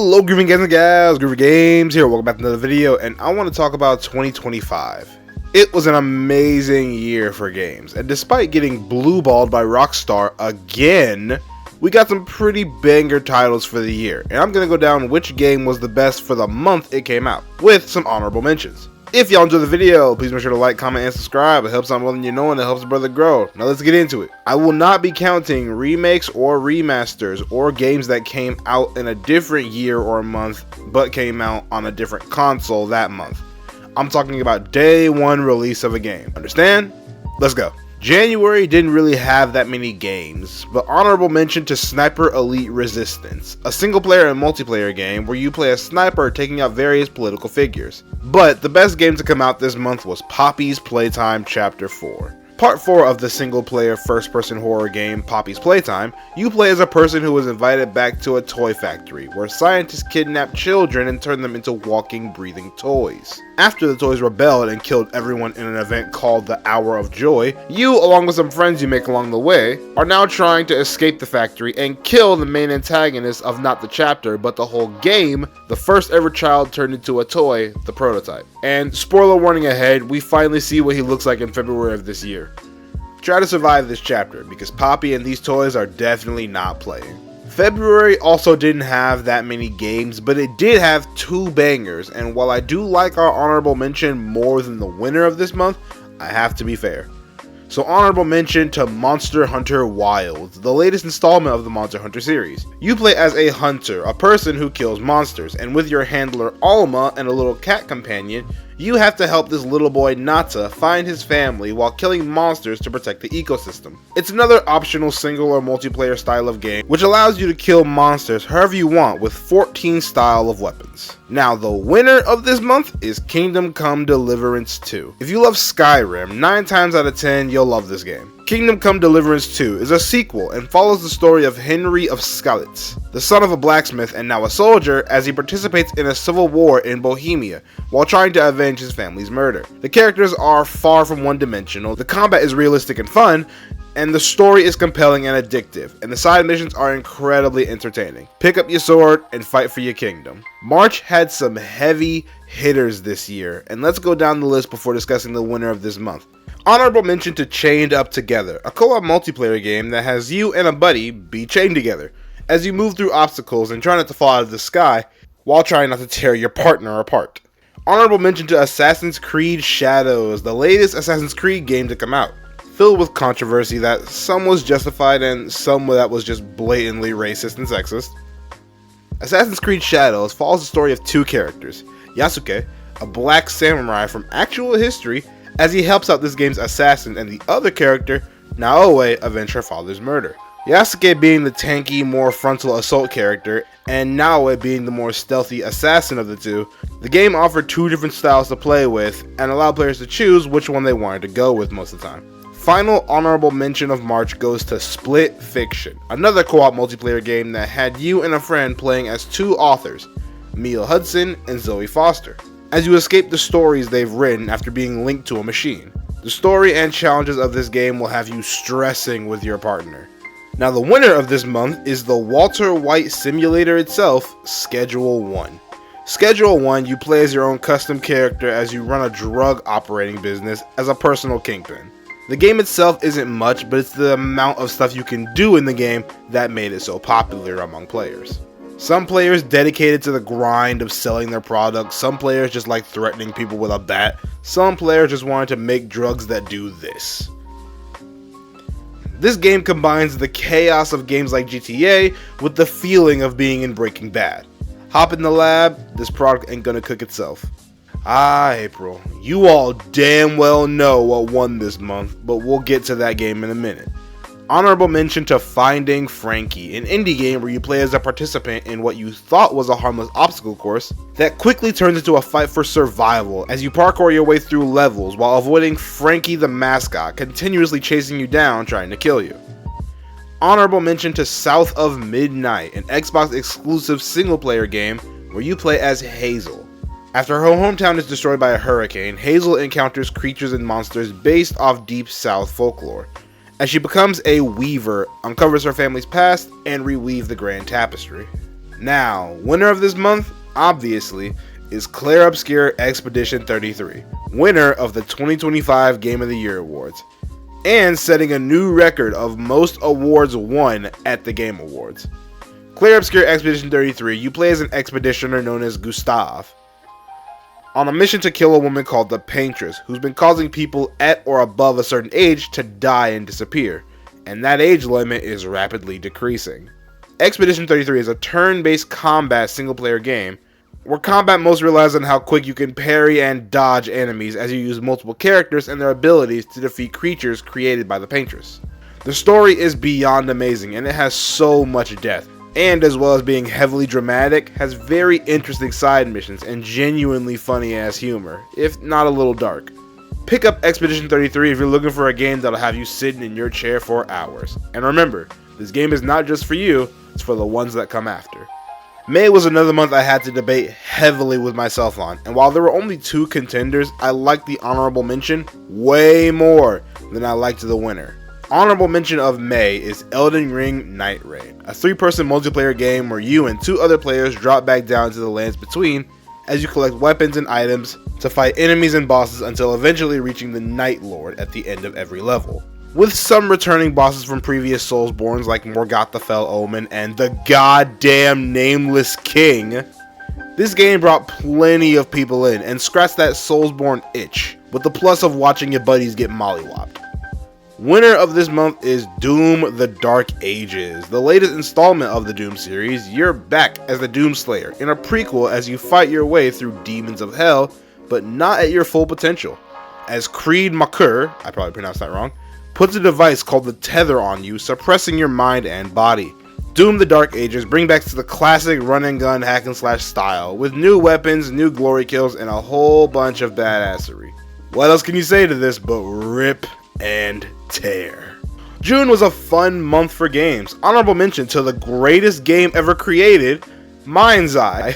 Hello Groovy Games and Gals, Groovy Games here, welcome back to another video, and I want to talk about 2025. It was an amazing year for games, and despite getting blue-balled by Rockstar again, we got some pretty banger titles for the year, and I'm going to go down which game was the best for the month it came out, with some honorable mentions. If y'all enjoy the video, please make sure to like, comment, and subscribe. It helps out more than you know and it helps a brother grow. Now let's get into it. I will not be counting remakes or remasters or games that came out in a different year or month but came out on a different console that month. I'm talking about day one release of a game. Understand? Let's go. January didn't really have that many games, but honorable mention to Sniper Elite Resistance, a single player and multiplayer game where you play a sniper taking out various political figures. But the best game to come out this month was Poppy's Playtime Chapter 4. Part 4 of the single-player first-person horror game Poppy's Playtime, you play as a person who was invited back to a toy factory, where scientists kidnap children and turn them into walking, breathing toys. After the toys rebelled and killed everyone in an event called the Hour of Joy, you, along with some friends you make along the way, are now trying to escape the factory and kill the main antagonist of not the chapter, but the whole game, the first ever child turned into a toy, the prototype. And spoiler warning ahead, we finally see what he looks like in February of this year. Try to survive this chapter, because Poppy and these toys are definitely not playing. February also didn't have that many games, but it did have 2 bangers, and while I do like our honorable mention more than the winner of this month, I have to be fair. So honorable mention to Monster Hunter Wilds, the latest installment of the Monster Hunter series. You play as a hunter, a person who kills monsters, and with your handler Alma and a little cat companion, you have to help this little boy Nata find his family while killing monsters to protect the ecosystem. It's another optional single or multiplayer style of game, which allows you to kill monsters however you want with 14 style of weapons. Now the winner of this month is Kingdom Come Deliverance 2. If you love Skyrim, 9 times out of 10 you'll love this game. Kingdom Come Deliverance 2 is a sequel and follows the story of Henry of Skalitz, the son of a blacksmith and now a soldier, as he participates in a civil war in Bohemia while trying to avenge his family's murder. The characters are far from one-dimensional, the combat is realistic and fun, and the story is compelling and addictive, and the side missions are incredibly entertaining. Pick up your sword and fight for your kingdom. March had some heavy hitters this year, and let's go down the list before discussing the winner of this month. Honorable mention to Chained Up Together, a co-op multiplayer game that has you and a buddy be chained together as you move through obstacles and try not to fall out of the sky while trying not to tear your partner apart. Honorable mention to Assassin's Creed Shadows, the latest Assassin's Creed game to come out, filled with controversy that some was justified and some that was just blatantly racist and sexist. Assassin's Creed Shadows follows the story of 2 characters, Yasuke, a black samurai from actual history, as he helps out this game's assassin, and the other character, Naoe, avenge her father's murder. Yasuke being the tanky, more frontal assault character, and Naoe being the more stealthy assassin of the two, the game offered 2 different styles to play with, and allowed players to choose which one they wanted to go with most of the time. Final honorable mention of March goes to Split Fiction, another co-op multiplayer game that had you and a friend playing as 2 authors, Emil Hudson and Zoe Foster, as you escape the stories they've written after being linked to a machine. The story and challenges of this game will have you stressing with your partner. Now the winner of this month is the Walter White simulator itself, Schedule 1. Schedule 1, you play as your own custom character as you run a drug operating business as a personal kingpin. The game itself isn't much, but it's the amount of stuff you can do in the game that made it so popular among players. Some players dedicated to the grind of selling their products, some players just like threatening people with a bat, some players just wanted to make drugs that do this. This game combines the chaos of games like GTA with the feeling of being in Breaking Bad. Hop in the lab, this product ain't gonna cook itself. April, you all damn well know what won this month, but we'll get to that game in a minute. Honorable mention to Finding Frankie, an indie game where you play as a participant in what you thought was a harmless obstacle course that quickly turns into a fight for survival as you parkour your way through levels while avoiding Frankie the mascot continuously chasing you down trying to kill you. Honorable mention to South of Midnight, an Xbox exclusive single player game where you play as Hazel. After her hometown is destroyed by a hurricane, Hazel encounters creatures and monsters based off Deep South folklore. As she becomes a weaver, uncovers her family's past, and reweave the grand tapestry. Now, winner of this month, obviously, is Clair Obscur Expedition 33, winner of the 2025 Game of the Year Awards, and setting a new record of most awards won at the Game Awards. Clair Obscur Expedition 33, you play as an expeditioner known as Gustave, on a mission to kill a woman called the Paintress, who's been causing people at or above a certain age to die and disappear, and that age limit is rapidly decreasing. Expedition 33 is a turn-based combat single-player game, where combat most relies on how quick you can parry and dodge enemies as you use multiple characters and their abilities to defeat creatures created by the Paintress. The story is beyond amazing, and it has so much depth, and as well as being heavily dramatic, has very interesting side missions and genuinely funny ass humor, if not a little dark. Pick up Expedition 33 if you're looking for a game that'll have you sitting in your chair for hours. And remember, this game is not just for you, it's for the ones that come after. May was another month I had to debate heavily with myself on, and while there were only 2 contenders, I liked the honorable mention way more than I liked the winner. Honorable mention of May is Elden Ring Night Rain, a 3-person multiplayer game where you and 2 other players drop back down to the lands between as you collect weapons and items to fight enemies and bosses until eventually reaching the Night Lord at the end of every level. With some returning bosses from previous Soulsborns like Morgott the Fell Omen and the goddamn Nameless King, this game brought plenty of people in and scratched that Soulsborne itch, with the plus of watching your buddies get mollywopped. Winner of this month is Doom: The Dark Ages, the latest installment of the Doom series. You're back as the Doomslayer in a prequel as you fight your way through demons of hell, but not at your full potential. As Creed Makur, I probably pronounced that wrong, puts a device called the Tether on you, suppressing your mind and body. Doom: The Dark Ages bring back to the classic run and gun hack and slash style, with new weapons, new glory kills, and a whole bunch of badassery. What else can you say to this but rip and tear? June was a fun month for games. Honorable mention to the greatest game ever created, Mind's Eye.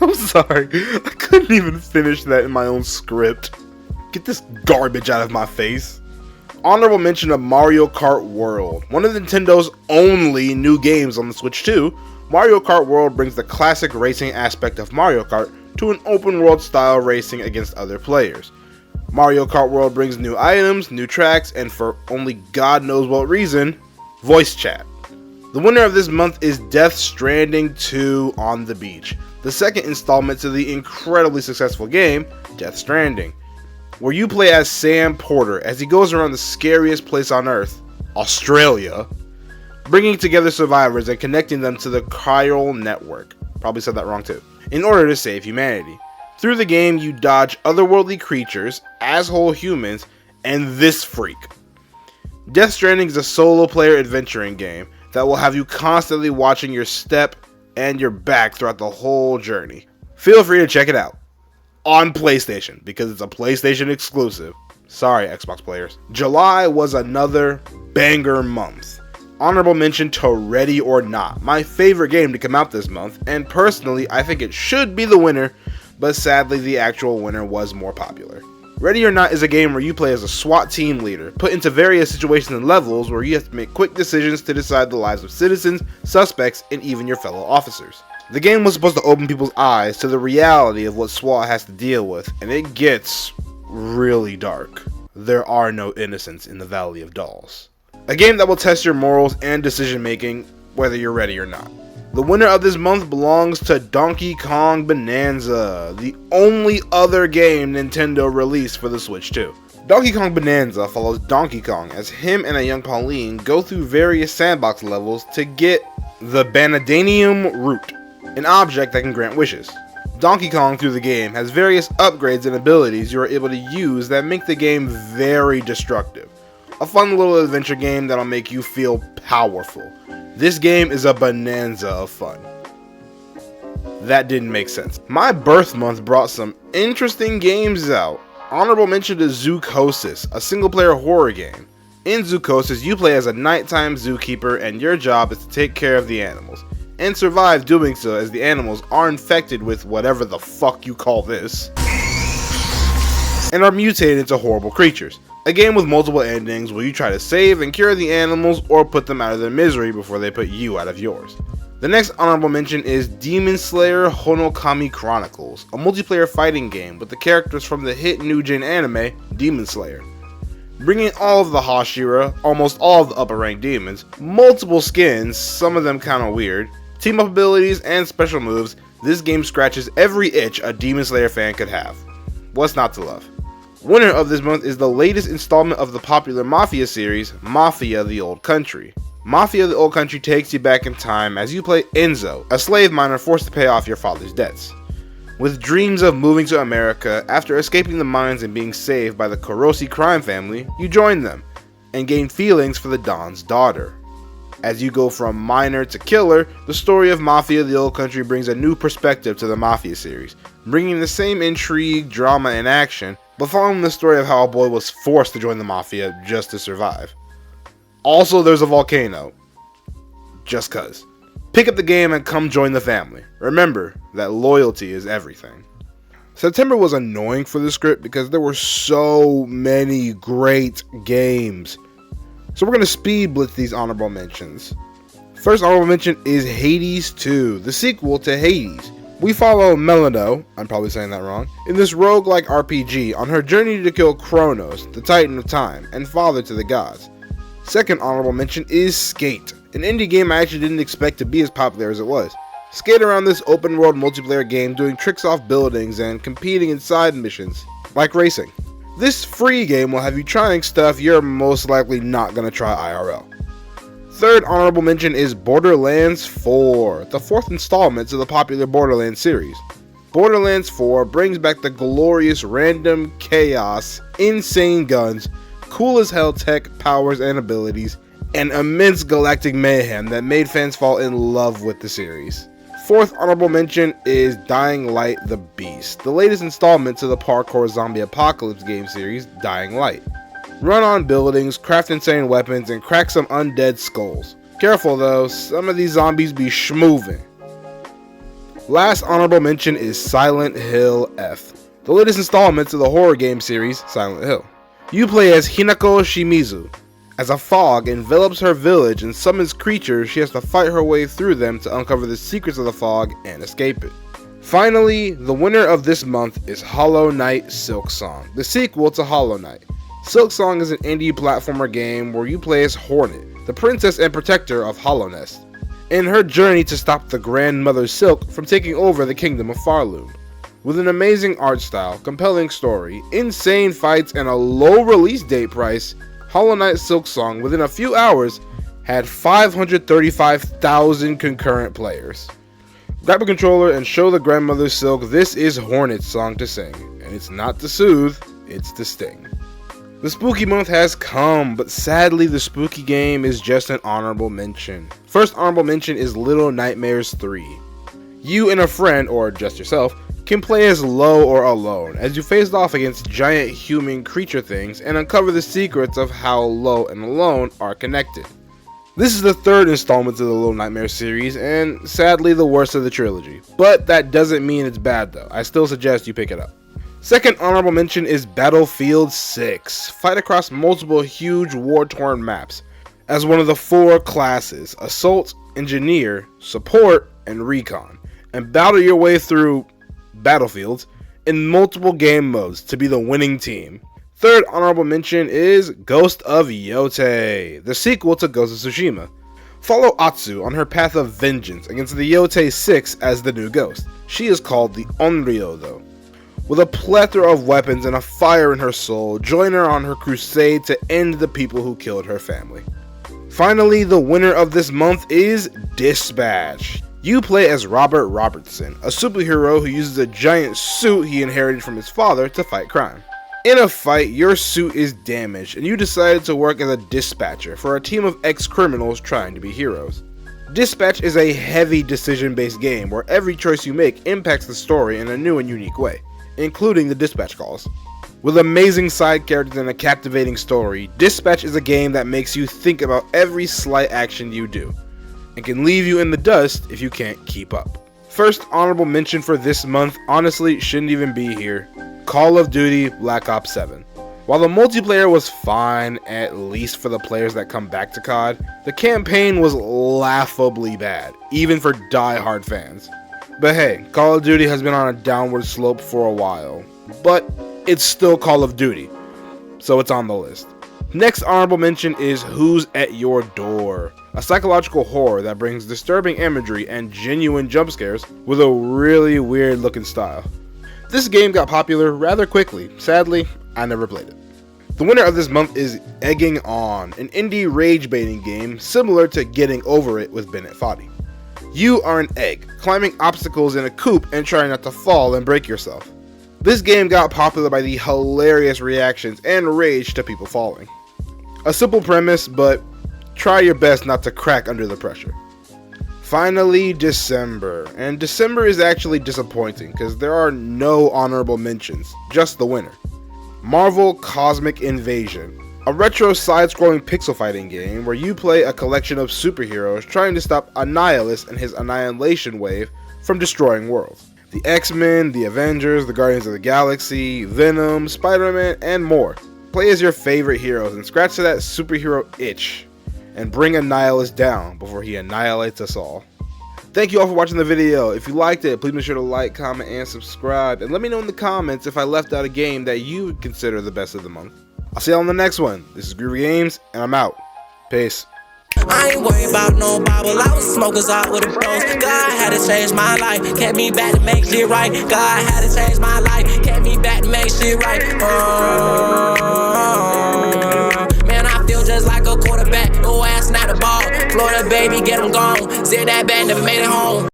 I'm sorry, I couldn't even finish that in my own script. Get this garbage out of my face. Honorable mention of Mario Kart World, one of Nintendo's only new games on the Switch 2. Mario Kart World brings the classic racing aspect of Mario Kart to an open world style racing against other players. Mario Kart World brings new items, new tracks, and for only God knows what reason, voice chat. The winner of this month is Death Stranding 2 on the Beach, the second installment to the incredibly successful game, Death Stranding, where you play as Sam Porter as he goes around the scariest place on Earth, Australia, bringing together survivors and connecting them to the Chiral Network, probably said that wrong too, in order to save humanity. Through the game, you dodge otherworldly creatures, asshole humans, and this freak. Death Stranding is a solo player adventuring game that will have you constantly watching your step and your back throughout the whole journey. Feel free to check it out on PlayStation because it's a PlayStation exclusive. Sorry, Xbox players. July was another banger month. Honorable mention to Ready or Not, my favorite game to come out this month, and personally I think it should be the winner, but sadly the actual winner was more popular. Ready or Not is a game where you play as a SWAT team leader, put into various situations and levels where you have to make quick decisions to decide the lives of citizens, suspects, and even your fellow officers. The game was supposed to open people's eyes to the reality of what SWAT has to deal with, and it gets really dark. There are no innocents in the Valley of Dolls. A game that will test your morals and decision making, whether you're ready or not. The winner of this month belongs to Donkey Kong Bonanza, the only other game Nintendo released for the Switch 2. Donkey Kong Bonanza follows Donkey Kong as him and a young Pauline go through various sandbox levels to get the Banadanium Root, an object that can grant wishes. Donkey Kong through the game has various upgrades and abilities you are able to use that make the game very destructive. A fun little adventure game that'll make you feel powerful. This game is a bonanza of fun. That didn't make sense. My birth month brought some interesting games out. Honorable mention to Zoocosis, a single player horror game. In Zoocosis, you play as a nighttime zookeeper and your job is to take care of the animals, and survive doing so as the animals are infected with whatever the fuck you call this, and are mutated into horrible creatures. A game with multiple endings where you try to save and cure the animals or put them out of their misery before they put you out of yours. The next honorable mention is Demon Slayer Honokami Chronicles, a multiplayer fighting game with the characters from the hit new-gen anime Demon Slayer. Bringing all of the Hashira, almost all of the upper rank demons, multiple skins, some of them kinda weird, team up abilities, and special moves, this game scratches every itch a Demon Slayer fan could have. What's not to love? Winner of this month is the latest installment of the popular Mafia series, Mafia: The Old Country. Mafia: The Old Country takes you back in time as you play Enzo, a slave miner forced to pay off your father's debts. With dreams of moving to America, after escaping the mines and being saved by the Kuroshi crime family, you join them, and gain feelings for the Don's daughter. As you go from miner to killer, the story of Mafia: The Old Country brings a new perspective to the Mafia series, bringing the same intrigue, drama, and action, but following the story of how a boy was forced to join the Mafia just to survive. Also, there's a volcano. Just cuz. Pick up the game and come join the family. Remember that loyalty is everything. September was annoying for the script because there were so many great games. So we're going to speed blitz these honorable mentions. First honorable mention is Hades 2, the sequel to Hades. We follow Melino, I'm probably saying that wrong, in this roguelike RPG on her journey to kill Kronos, the Titan of Time, and father to the gods. Second honorable mention is Skate, an indie game I actually didn't expect to be as popular as it was. Skate around this open world multiplayer game doing tricks off buildings and competing in side missions, like racing. This free game will have you trying stuff you're most likely not going to try IRL. Third honorable mention is Borderlands 4, the fourth installment to the popular Borderlands series. Borderlands 4 brings back the glorious random chaos, insane guns, cool as hell tech, powers, and abilities, and immense galactic mayhem that made fans fall in love with the series. Fourth honorable mention is Dying Light: The Beast, the latest installment to the parkour zombie apocalypse game series, Dying Light. Run on buildings, craft insane weapons, and crack some undead skulls. Careful though, some of these zombies be schmoovin'. Last honorable mention is Silent Hill F, the latest installment to the horror game series, Silent Hill. You play as Hinako Shimizu. As a fog envelops her village and summons creatures, she has to fight her way through them to uncover the secrets of the fog and escape it. Finally, the winner of this month is Hollow Knight: Silksong, the sequel to Hollow Knight. Silksong is an indie platformer game where you play as Hornet, the princess and protector of Hallownest, in her journey to stop the grandmother Silk from taking over the kingdom of Farloom. With an amazing art style, compelling story, insane fights, and a low release date price, Hollow Knight: Silksong within a few hours had 535,000 concurrent players. Grab a controller and show the grandmother Silk this is Hornet's song to sing, and it's not to soothe, it's to sting. The spooky month has come, but sadly the spooky game is just an honorable mention. First honorable mention is Little Nightmares 3. You and a friend, or just yourself, can play as Low or Alone as you face off against giant human creature things and uncover the secrets of how Low and Alone are connected. This is the third installment to the Little Nightmares series, and sadly the worst of the trilogy. But that doesn't mean it's bad though, I still suggest you pick it up. Second honorable mention is Battlefield 6. Fight across multiple huge war-torn maps as one of the four classes, Assault, Engineer, Support, and Recon, and battle your way through battlefields in multiple game modes to be the winning team. Third honorable mention is Ghost of Yotei, the sequel to Ghost of Tsushima. Follow Atsu on her path of vengeance against the Yotei 6 as the new ghost. She is called the Onryo though. With a plethora of weapons and a fire in her soul, join her on her crusade to end the people who killed her family. Finally, the winner of this month is Dispatch. You play as Robert Robertson, a superhero who uses a giant suit he inherited from his father to fight crime. In a fight, your suit is damaged, and you decided to work as a dispatcher for a team of ex-criminals trying to be heroes. Dispatch is a heavy decision-based game where every choice you make impacts the story in a new and unique way, including the dispatch calls. With amazing side characters and a captivating story, Dispatch is a game that makes you think about every slight action you do, and can leave you in the dust if you can't keep up. First honorable mention for this month honestly shouldn't even be here, Call of Duty Black Ops 7. While the multiplayer was fine, at least for the players that come back to COD, the campaign was laughably bad, even for die-hard fans. But hey, Call of Duty has been on a downward slope for a while, but it's still Call of Duty, so it's on the list. Next honorable mention is Who's at Your Door, a psychological horror that brings disturbing imagery and genuine jump scares with a really weird looking style. This game got popular rather quickly. Sadly, I never played it. The winner of this month is Egging On, an indie rage-baiting game similar to Getting Over It with Bennett Foddy. You are an egg, climbing obstacles in a coop and trying not to fall and break yourself. This game got popular by the hilarious reactions and rage to people falling. A simple premise, but try your best not to crack under the pressure. Finally, December. And December is actually disappointing because there are no honorable mentions, just the winner. Marvel Cosmic Invasion, a retro side-scrolling pixel fighting game where you play a collection of superheroes trying to stop Annihilus and his Annihilation Wave from destroying worlds. The X-Men, the Avengers, the Guardians of the Galaxy, Venom, Spider-Man, and more. Play as your favorite heroes and scratch to that superhero itch and bring Annihilus down before he annihilates us all. Thank you all for watching the video. If you liked it, please make sure to like, comment, and subscribe. And let me know in the comments if I left out a game that you would consider the best of the month. I'll see you on the next one. This is Groovy Games, and I'm out. Peace. I ain't worried about no Bible. I was smokers out with the bros. God had to change my life. Kept me back to make shit right. God had to change my life. Kept me back to make shit right. Man, I feel just like a quarterback. No ass, not the ball. Florida baby, get him gone. Said that band never made it home.